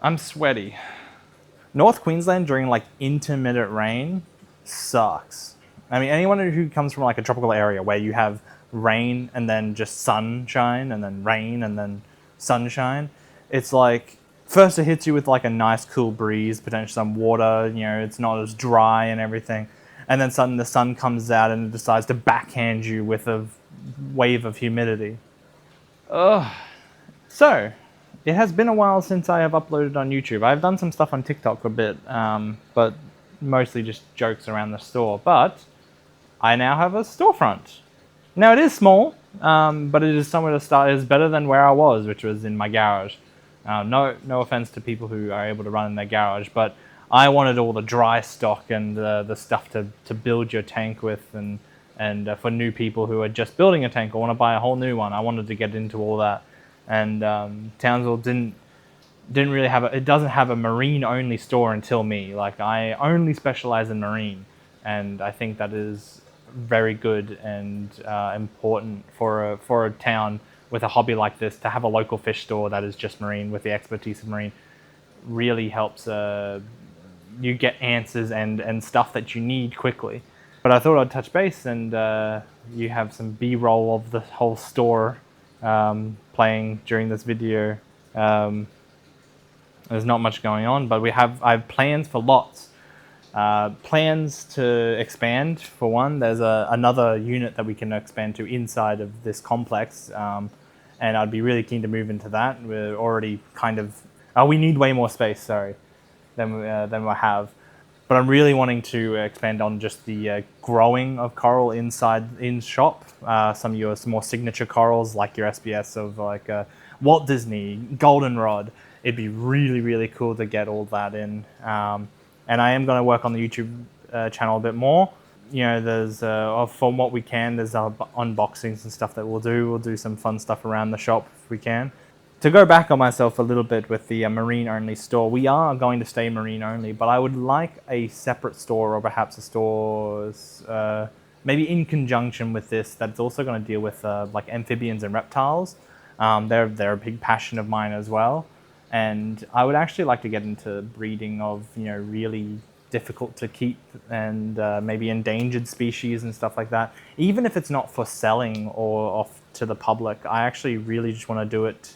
I'm sweaty. North Queensland during like intermittent rain sucks. I mean, anyone who comes from like a tropical area where you have rain and then just sunshine and then rain and then sunshine, it's like first it hits you with like a nice cool breeze, potentially some water, you know, it's not as dry and everything. And then suddenly the sun comes out and it decides to backhand you with a wave of humidity. Ugh. So, it has been a while since I have uploaded on YouTube. I've done some stuff on TikTok a bit, but mostly just jokes around the store. But I now have a storefront. Now it is small, but it is somewhere to start. It is better than where I was, which was in my garage. No offense to people who are able to run in their garage, but I wanted all the dry stock and the stuff to build your tank with, and for new people who are just building a tank or want to buy a whole new one, I wanted to get into all that. And Townsville didn't really have it doesn't have a marine only store until me. Like, I only specialize in marine, and I think that is very good and important for a town with a hobby like this to have a local fish store that is just marine with the expertise of marine. Really helps you get answers and stuff that you need quickly. But I thought I'd touch base and you have some B-roll of the whole store playing during this video. There's not much going on, but I have plans for lots. Plans to expand, for one. There's another unit that we can expand to inside of this complex, and I'd be really keen to move into that. We're already kind of... we need way more space, sorry, than we have. But I'm really wanting to expand on just the growing of coral in shop. Some of your more signature corals, like your SBS of like Walt Disney, goldenrod. It'd be really, really cool to get all that in. And I am going to work on the YouTube channel a bit more. You know, there's from what we can, there's unboxings and stuff that we'll do. We'll do some fun stuff around the shop if we can. To go back on myself a little bit with the marine-only store, we are going to stay marine-only, but I would like a separate store, or perhaps a store maybe in conjunction with this that's also going to deal with like amphibians and reptiles. They're a big passion of mine as well, and I would actually like to get into breeding of, you know, really difficult to keep and maybe endangered species and stuff like that. Even if it's not for selling or off to the public, I actually really just want to do it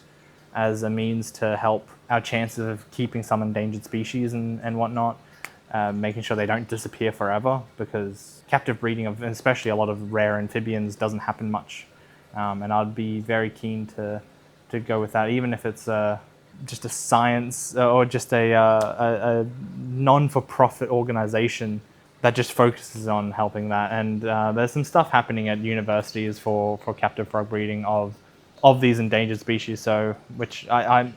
as a means to help our chances of keeping some endangered species and whatnot, making sure they don't disappear forever, because captive breeding of especially a lot of rare amphibians doesn't happen much. And I'd be very keen to go with that, even if it's just a science or just a non-for-profit organization that just focuses on helping that. And there's some stuff happening at universities for captive frog breeding of these endangered species, so which I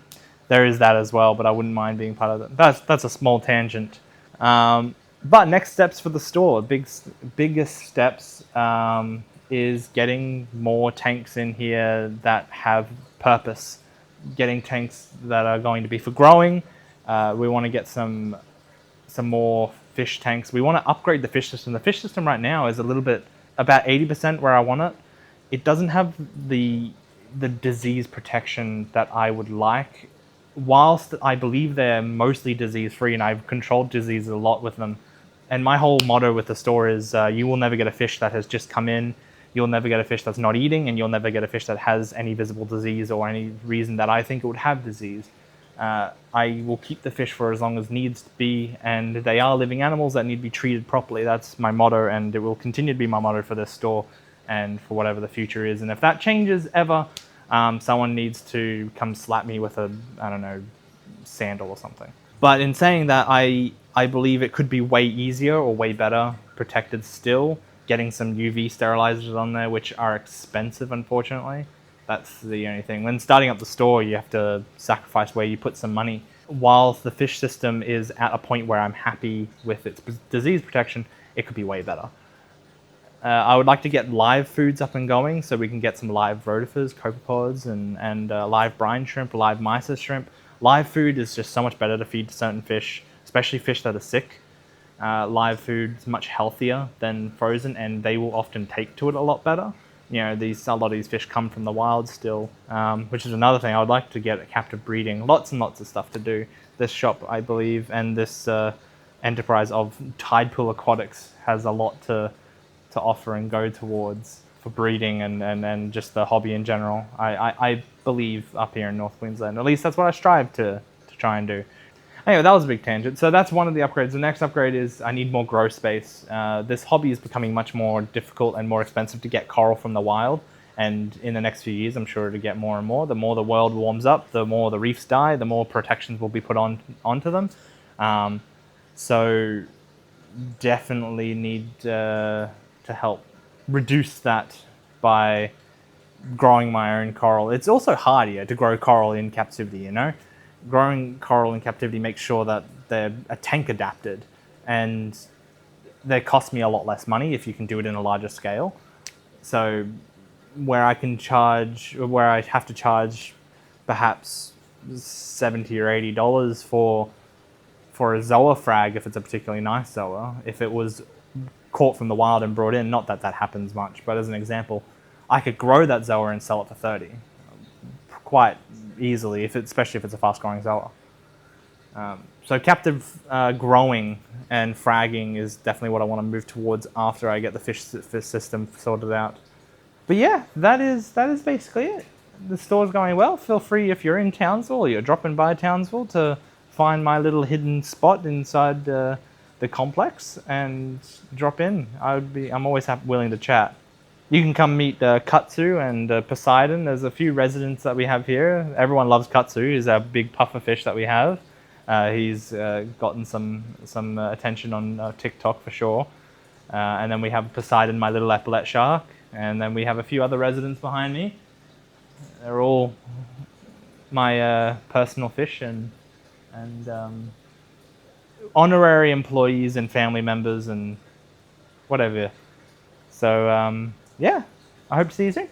there is that as well, but I wouldn't mind being part of that. That's a small tangent. But next steps for the store, biggest steps is getting more tanks in here that have purpose. Getting tanks that are going to be for growing. We want to get some more fish tanks. We want to upgrade the fish system. The fish system right now is a little bit, about 80% where I want it. It doesn't have the disease protection that I would like. Whilst I believe they're mostly disease free, and I've controlled disease a lot with them. And my whole motto with the store is you will never get a fish that has just come in. You'll never get a fish that's not eating, and you'll never get a fish that has any visible disease or any reason that I think it would have disease. I will keep the fish for as long as needs to be, and they are living animals that need to be treated properly. That's my motto, and it will continue to be my motto for this store and for whatever the future is. And if that changes ever, someone needs to come slap me with a, I don't know, sandal or something. But in saying that, I believe it could be way easier or way better protected still, getting some UV sterilizers on there, which are expensive, unfortunately. That's the only thing. When starting up the store, you have to sacrifice where you put some money. Whilst the fish system is at a point where I'm happy with its disease protection, it could be way better. I would like to get live foods up and going, so we can get some live rotifers, copepods, and live brine shrimp, live mysis shrimp. Live food is just so much better to feed to certain fish, especially fish that are sick. Live food is much healthier than frozen, and they will often take to it a lot better. a lot of these fish come from the wild still, which is another thing I would like to get at captive breeding. Lots and lots of stuff to do. This shop, I believe, and this enterprise of Tidepool Aquatics has a lot to offer and go towards for breeding and just the hobby in general. I believe up here in North Queensland. At least that's what I strive to try and do. Anyway, that was a big tangent. So that's one of the upgrades. The next upgrade is I need more grow space. This hobby is becoming much more difficult and more expensive to get coral from the wild. And in the next few years, I'm sure it'll get more and more. The more the world warms up, the more the reefs die, the more protections will be put onto them. So definitely need to help reduce that by growing my own coral. It's also harder to grow coral in captivity, Growing coral in captivity makes sure that they're tank adapted, and they cost me a lot less money if you can do it in a larger scale. So where I have to charge perhaps $70 or $80 for a zoa frag if it's a particularly nice zoa, if it was caught from the wild and brought in, not that that happens much, but as an example, I could grow that zoa and sell it for 30 quite easily, especially if it's a fast-growing zoa. So captive growing and fragging is definitely what I want to move towards after I get the fish system sorted out. But yeah, that is basically it. The store's going well. Feel free, if you're in Townsville or you're dropping by Townsville, to find my little hidden spot inside the complex and drop in. I'm always willing to chat. You can come meet Katsu and Poseidon. There's a few residents that we have here. Everyone loves Katsu. He's our big puffer fish that we have. He's gotten some attention on TikTok for sure. And then we have Poseidon, my little epaulet shark. And then we have a few other residents behind me. They're all my personal fish and honorary employees and family members and whatever. So yeah, I hope to see you soon.